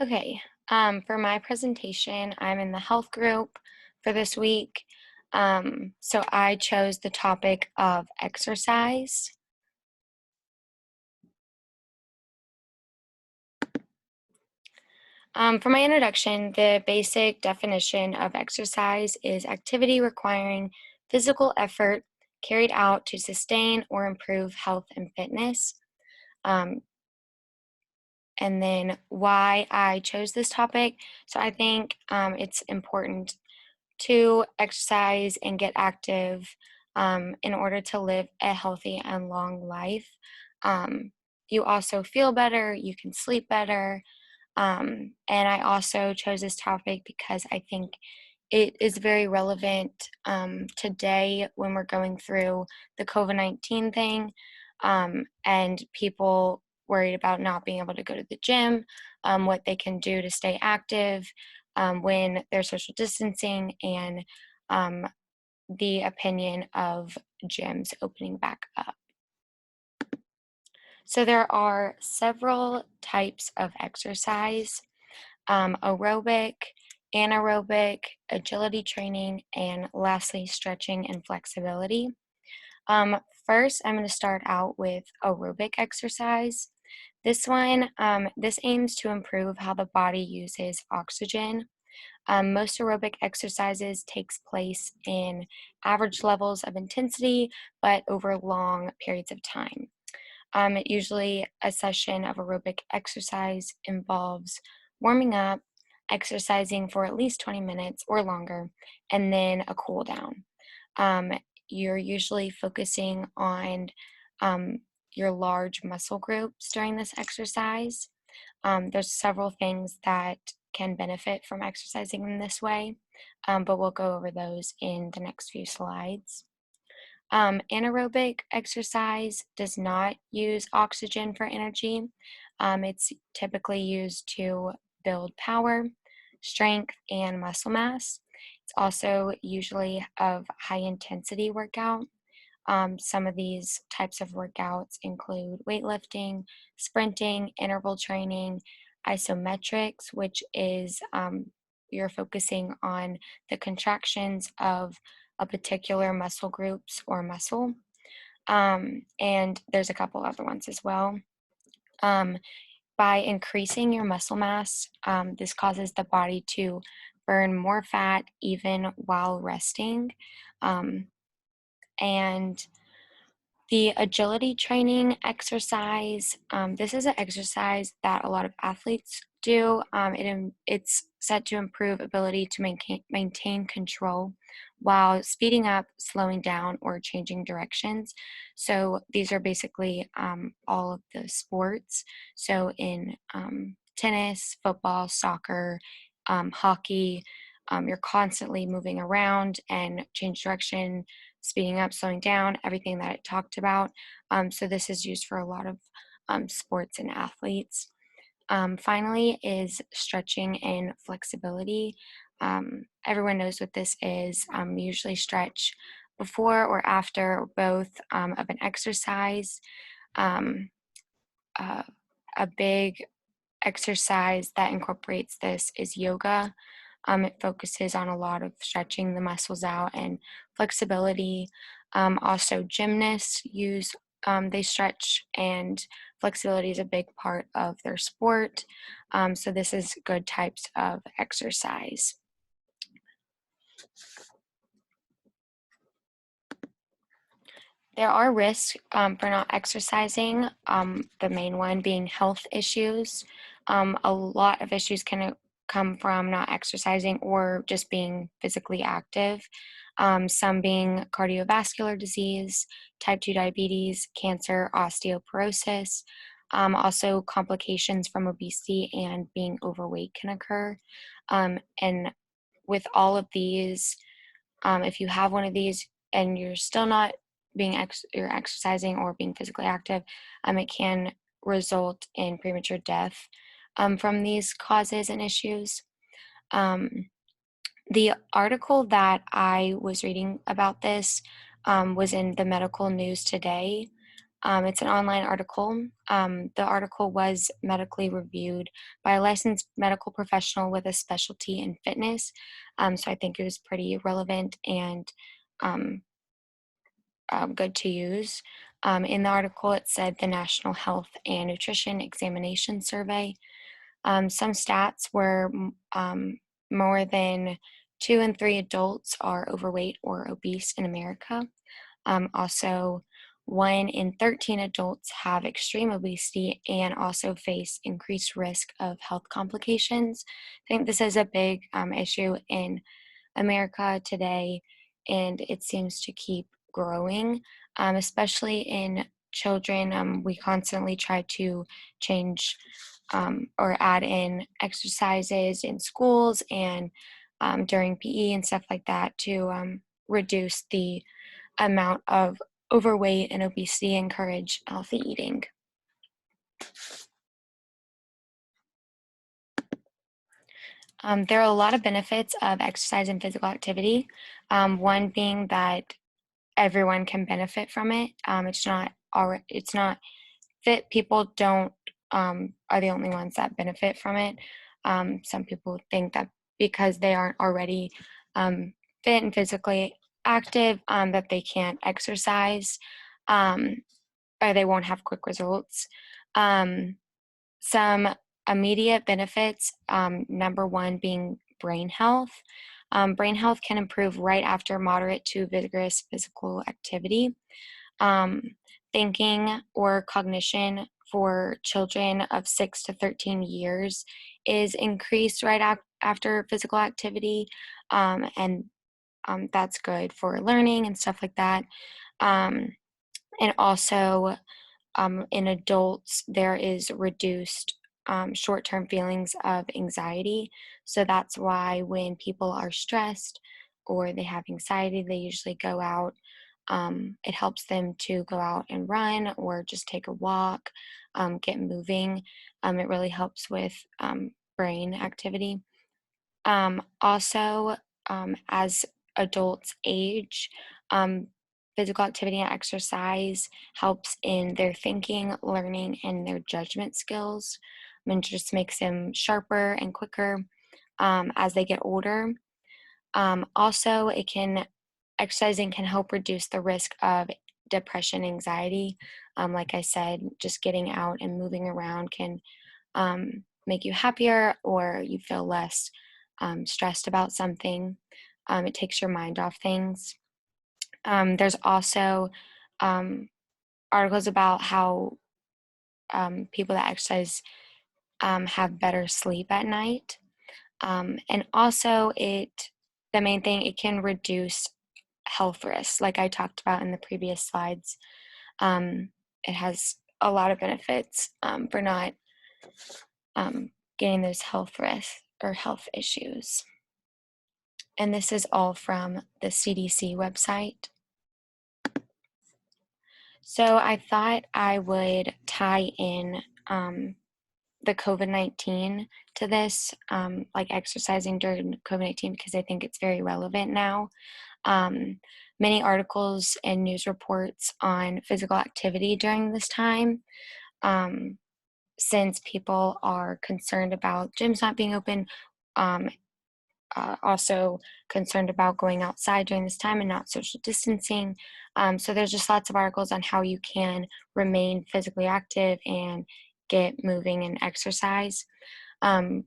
Okay, for my presentation, I'm in the health group for this week. So I chose the topic of exercise. For my introduction, the basic definition of exercise is activity requiring physical effort carried out to sustain or improve health and fitness. Um, and then why I chose this topic. So I think it's important to exercise and get active in order to live a healthy and long life. Um, you also feel better, you can sleep better. And I also chose this topic because I think it is very relevant today when we're going through the COVID-19 thing and people worried about not being able to go to the gym, what they can do to stay active when they're social distancing, and um, the opinion of gyms opening back up. So there are several types of exercise: aerobic, anaerobic, agility training, and lastly, stretching and flexibility. First, I'm going to start out with aerobic exercise. This aims to improve how the body uses oxygen. Most aerobic exercises takes place in average levels of intensity, but over long periods of time. Usually, a session of aerobic exercise involves warming up, exercising for at least 20 minutes or longer, and then a cool down. Um, you're usually focusing on um, your large muscle groups during this exercise. There's several things that can benefit from exercising in this way, but we'll go over those in the next few slides. Anaerobic exercise does not use oxygen for energy. It's typically used to build power, strength, and muscle mass. It's also usually of high intensity workout. Some of these types of workouts include weightlifting, sprinting, interval training, isometrics, which is you're focusing on the contractions of a particular muscle groups or muscle. And there's a couple other ones as well. Um, by increasing your muscle mass, this causes the body to burn more fat even while resting. Um, and the agility training exercise, this is an exercise that a lot of athletes do. It's set to improve ability to maintain control while speeding up, slowing down, or changing directions. So these are basically all of the sports. So in tennis, football, soccer, hockey, you're constantly moving around and change direction, speeding up, slowing down, everything that it talked about. So this is used for a lot of sports and athletes. Finally is stretching and flexibility. Everyone knows what this is. Usually stretch before or after or both of an exercise. Um, uh, a big exercise that incorporates this is yoga. It focuses on a lot of stretching the muscles out and flexibility. Also, gymnasts they stretch, and flexibility is a big part of their sport. So this is good types of exercise. There are risks for not exercising, the main one being health issues. A lot of issues can come from not exercising or just being physically active. Some being cardiovascular disease, type 2 diabetes, cancer, osteoporosis. Also, complications from obesity and being overweight can occur. And with all of these, if you have one of these and you're still not you're exercising or being physically active, it can result in premature death from these causes and issues. Um, the article that I was reading about this was in the medical news today. It's an online article. The article was medically reviewed by a licensed medical professional with a specialty in fitness. So I think it was pretty relevant and um, good to use. In the article, it said the National Health and Nutrition Examination Survey. Some stats were more than 2 in 3 adults are overweight or obese in America. Also, 1 in 13 adults have extreme obesity and also face increased risk of health complications. I think this is a big issue in America today, and it seems to keep growing, especially in children. We constantly try to change or add in exercises in schools and during PE and stuff like that to reduce the amount of overweight and obesity, encourage healthy eating. There are a lot of benefits of exercise and physical activity. One being that everyone can benefit from it. It's not fit people don't are the only ones that benefit from it. Some people think that because they aren't already fit and physically active, that they can't exercise, um, or they won't have quick results. Um, some immediate benefits, number one being brain health. Brain health can improve right after moderate to vigorous physical activity. Um, Thinking or cognition for children of 6 to 13 years is increased right after physical activity, and that's good for learning and stuff like that. And also, in adults, there is reduced short term feelings of anxiety. So that's why when people are stressed or they have anxiety, they usually go out. It helps them to go out and run or just take a walk, get moving. It really helps with brain activity. Also, as adults age, um, physical activity and exercise helps in their thinking, learning, and their judgment skills. It just makes them sharper and quicker as they get older. Also, exercising can help reduce the risk of depression, anxiety. Like I said, just getting out and moving around can make you happier or you feel less stressed about something. It takes your mind off things. There's also articles about how people that exercise have better sleep at night. And also, the main thing, it can reduce health risks, like I talked about in the previous slides. It has a lot of benefits for not getting those health risks or health issues. And this is all from the CDC website. So I thought I would tie in the COVID-19 to this, like exercising during COVID-19, because I think it's very relevant now. Many articles and news reports on physical activity during this time, since people are concerned about gyms not being open, also concerned about going outside during this time and not social distancing. So there's just lots of articles on how you can remain physically active and get moving and exercise,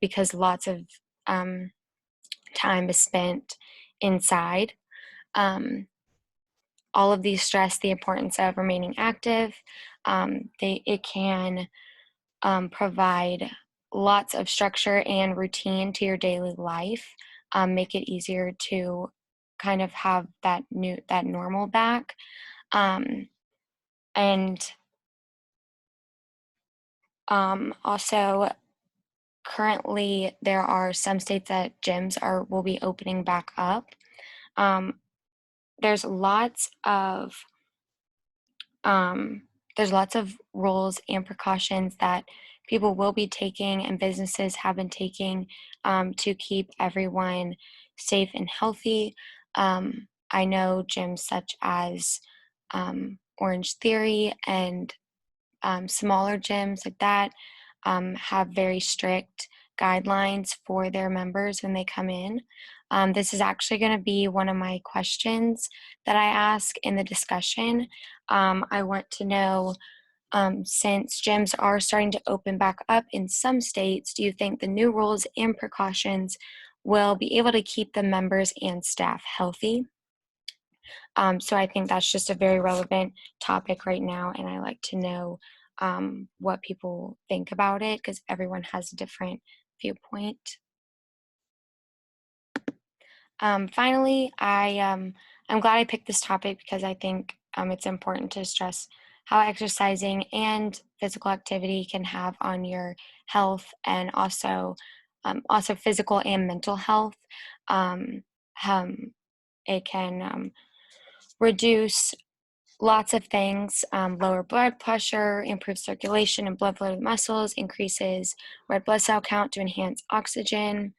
because lots of time is spent inside. All of these stress the importance of remaining active. It can provide lots of structure and routine to your daily life, make it easier to kind of have that normal back. And also, currently there are some states that gyms will be opening back up. There's lots of there's lots of rules and precautions that people will be taking and businesses have been taking to keep everyone safe and healthy. I know gyms such as Orange Theory and smaller gyms like that have very strict guidelines for their members when they come in. This is actually going to be one of my questions that I ask in the discussion. I want to know, since gyms are starting to open back up in some states, do you think the new rules and precautions will be able to keep the members and staff healthy? So I think that's just a very relevant topic right now, and I like to know what people think about it because everyone has a different viewpoint. Finally, I'm glad I picked this topic because I think it's important to stress how exercising and physical activity can have on your health and also physical and mental health. Um, um, it can reduce lots of things: lower blood pressure, improve circulation and blood flow to the muscles, increases red blood cell count to enhance oxygen.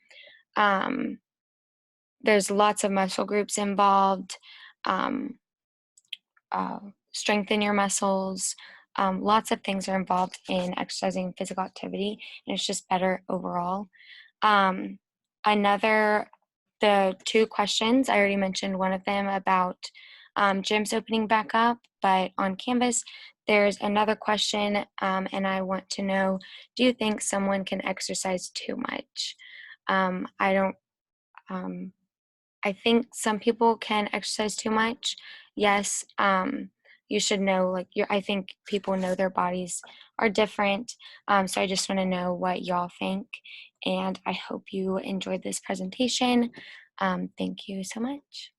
Um, there's lots of muscle groups involved. Um, uh, Strengthen your muscles. Lots of things are involved in exercising physical activity, and it's just better overall. Um, another, the two questions, I already mentioned one of them about gyms opening back up, but on Canvas, there's another question, and I want to know, do you think someone can exercise too much? I don't, um, I think some people can exercise too much. Yes, you should know, like, I think people know their bodies are different. So I just want to know what y'all think. And I hope you enjoyed this presentation. Thank you so much.